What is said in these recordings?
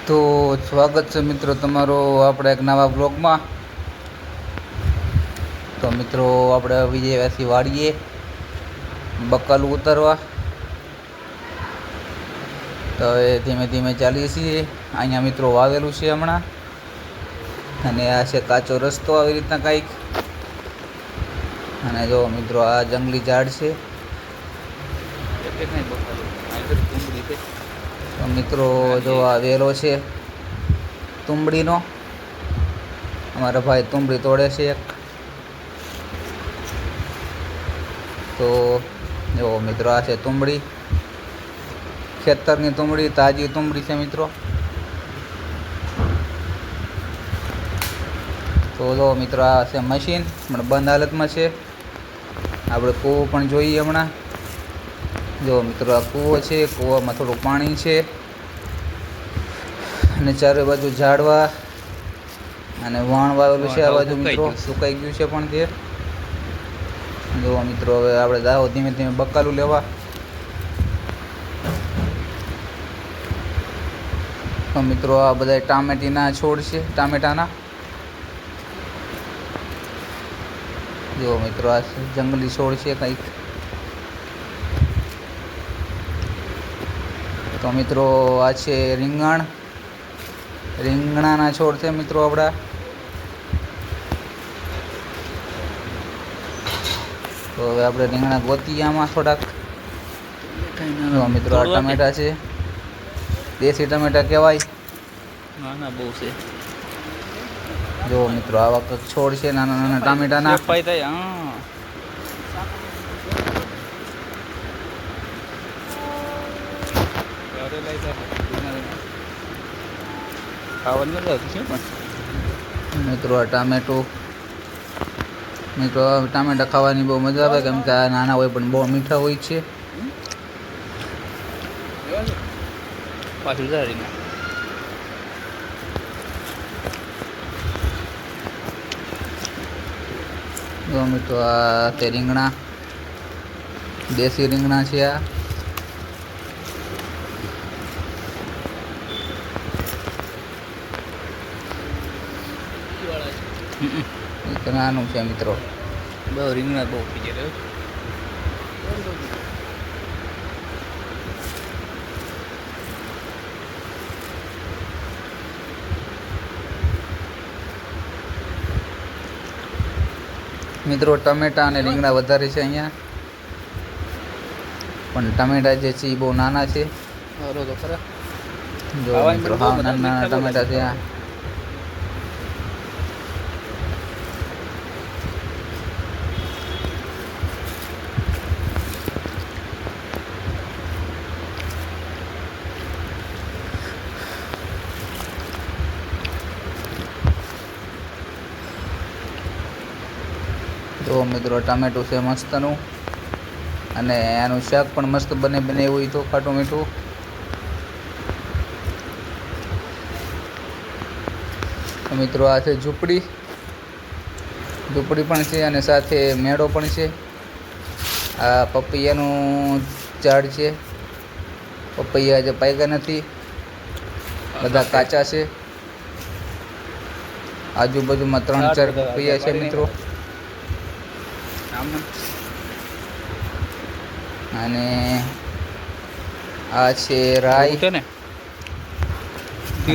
તો સ્વાગત છે મિત્રો તમારો આપણે એક નવા બ્લોગમાં. તો મિત્રો આપણે વિજયવાસી વાડીએ બકાલું ઉતારવા. તો હવે ધીમે ધીમે ચાલીએ છીએ. અહીંયા મિત્રો વાવેલું છે હમણાં, અને આ છે કાચો રસ્તો આવી રીતના કંઈક. અને જો મિત્રો આ જંગલી ઝાડ છે. તો મિત્રો જો આ વેલો છે તુંબડીનો. અમારા ભાઈ તુંબડી તોડે છે એક. તો જો મિત્રો આ છે તુંબડી, ખેતરની તુંબડી, તાજી તુંબડી છે મિત્રો. તો જો મિત્રો આ છે મશીન, પણ બંધ હાલતમાં છે. આપણે કૂવો પણ જોઈએ હમણાં. જો મિત્રો આ કૂવો છે, કૂવામાં થોડું પાણી છે, અને ચારે બાજુ ઝાડવા અને વાણ વાવેલું છે. આ બાજુ મિત્રો સુકાઈ ગયું છે પણ તે. જો મિત્રો હવે આપણે જાઓ ધીમે ધીમે બકાલું લેવા. તો મિત્રો આ બધા ટામેટીના છોડ છે, ટામેટાના. જો મિત્રો આ જંગલી છોડ છે કંઈક. તો મિત્રો આ છે રીંગણાના છોડ છે મિત્રો આપણા. તો હવે આપણે રીંગણા ગોતીએ આમાં થોડાક. તો મિત્રો આ ટમેટા છે, દેશી ટમેટા કહેવાય. નાના બહુ છે. જો મિત્રો આવા કંઈક છોડ છે નાના નાના ટામેટાના. મિત્રો આ ટામેટું, મિત્રો ટામેટા ખાવાની બહુ મજા આવે, કેમ કે આ નાના હોય પણ બહુ મીઠા હોય છે. પાછું જાળીને જો મિત્રો આ તે રીંગણા, દેશી રીંગણા છે આ. નાનું છે મિત્રો. બહુ રીંગણા બહુ પી જાય. મિત્રો ટમેટા અને રીંગણા વધારે છે અહીંયા, પણ ટમેટા જે છે એ બહુ નાના છે. જો મિત્રો હા નાના નાના ટમેટા છે આ. તો મિત્રો ટામેટું છે મસ્તનું, અને આનું શાક પણ મસ્ત બને એવું તો ખાટું મીઠું. તો મિત્રો આ છે ઝૂંપડી પણ છે, અને સાથે મેળો પણ છે. આ પપૈયાનું ઝાડ છે. પપૈયા જે પાક્યા નથી, બધા કાચા છે. આજુબાજુમાં 3-4 પપૈયા છે મિત્રો. અને આ છે રાઈ છે ને,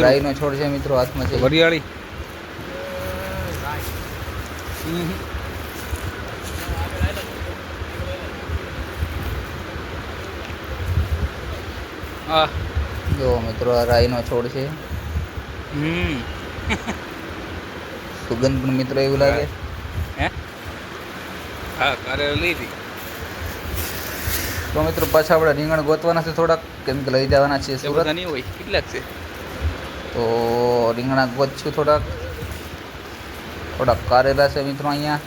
રાઈનો છોડ છે મિત્રો, હાથમાં છે વરિયાળી. જો મિત્રો આ રાઈનો છોડ છે. સુગંધ પણ મિત્રો એવું લાગે. હા કારેલા લીધી. તો મિત્રો પાછા આપણે રીંગણ ગોતવાના છે થોડાક, કેમ કે લઈ જવાના છે સુરત. નહીં હોય કેટલાક છે. તો રીંગણા ગોતશું થોડાક કારેલા છે મિત્રો અહીંયા.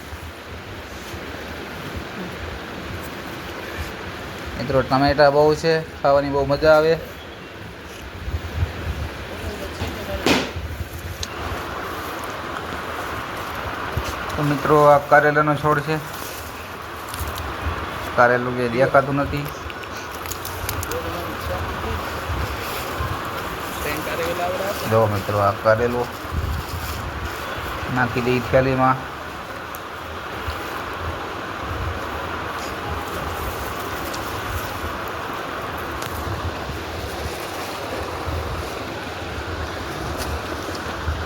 મિત્રો ટમેટા બહુ છે, ખાવાની બહુ મજા આવે. તો મિત્રો આ કારેલાનો છોડ છે. કારેલું જે દેખાતું નથી. જો મિત્રો આ કારેલું નાખી દઈ થેલીમાં.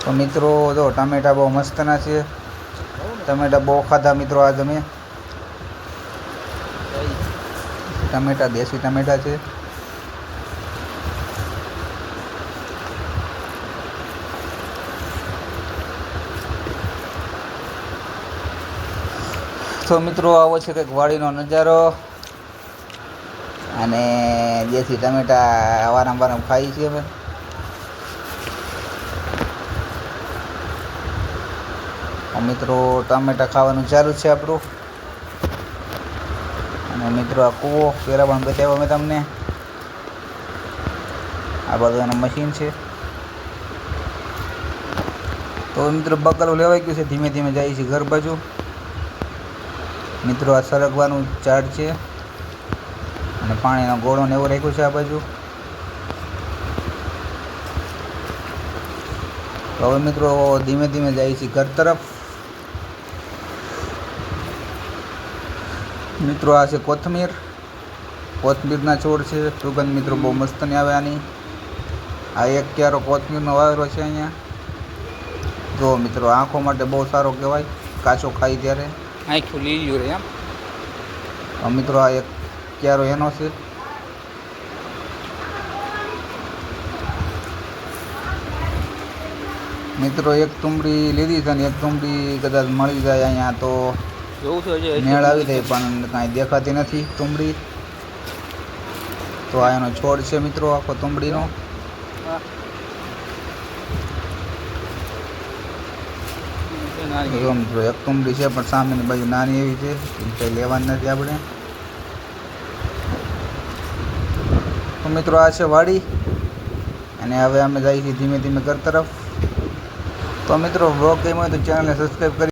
તો મિત્રો જો ટામેટા બહુ મસ્તના છે. ટમેટા બહુ ખાધા મિત્રો આજ અમે. ટમેટા દેશી ટમેટા છે. તો મિત્રો આવો છે કંઈક વાડીનો નજારો. અને દેશી ટમેટા વારંવાર ખાઈ છીએ અમે. મિત્રો ટામેટા ખાવાનું ચાલુ છે આપણું. અને મિત્રો આ કૂવો પહેલાં પણ બતાવ્યો મેં તમને. આ બધું એનું મશીન છે. તો મિત્રો બકરું લેવાઈ ગયું છે, ધીમે ધીમે જાય છે ઘર બાજુ. મિત્રો આ સરગવાનું ઝાડ છે અને પાણીનો ગોળો ને એવું રાખ્યું છે આ બાજુ. તો હવે મિત્રો ધીમે ધીમે જાય છે ઘર તરફ. મિત્રો આ છે કોથમીરના છોડ છે. સુગંધ મિત્રો બહુ મસ્ત ને આવે આની. આ એક ક્યારો કોથમીરનો વાવેલો છે અહીંયા. જો મિત્રો આંખો માટે બહુ સારો કહેવાય કાચો ખાઈ ત્યારે. આખું લીલું રહે એમ. મિત્રો આ એક ક્યારો એનો છે. મિત્રો એક તુંબડી લીધી છે અને એક તુંબડી કદાચ મળી જાય અહીંયા તો જોવું તો મેળ આવી જાય, પણ કાંઈ દેખાતી નથી તુંબડી. તો આ એનો છોડ છે મિત્રો આખો તુંબડીનો. જો મિત્રો એક તુંબડી છે પણ સામેની બાજુ નાની એવી છે, કંઈ લેવાની નથી આપણે. તો મિત્રો આ છે વાડી અને હવે અમે જઈએ છીએ ધીમે ધીમે ઘર તરફ. તો મિત્રો વ્લોગ ગમ્યો હોય તો ચેનલને સબસ્ક્રાઈબ કરી